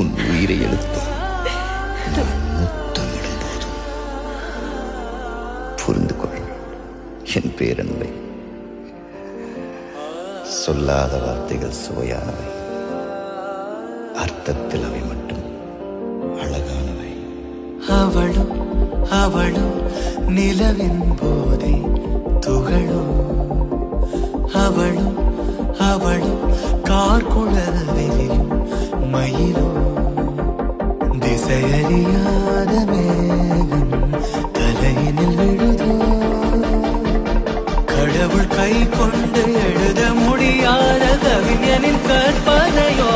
உன் உயிரை எழுத்து நான் முத்தமிடும் போதும் புரிந்து கொள் என் பேரன்பை. சொல்லாத வார்த்தைகள் சுவையானவை, அர்த்தத்தில் அவை மட்டும் அழகானவை. அவளும் அவளும் நிலவின் போதே துகளும், அவளும் அவளும் கார்குழல் வெளியும் மயிலும், திசையறியாத மேகம் தலையினில் விழுதோ, கடவுள் கை கொண்டு எழுத முடியாத கவிஞனின் கற்பனையோ.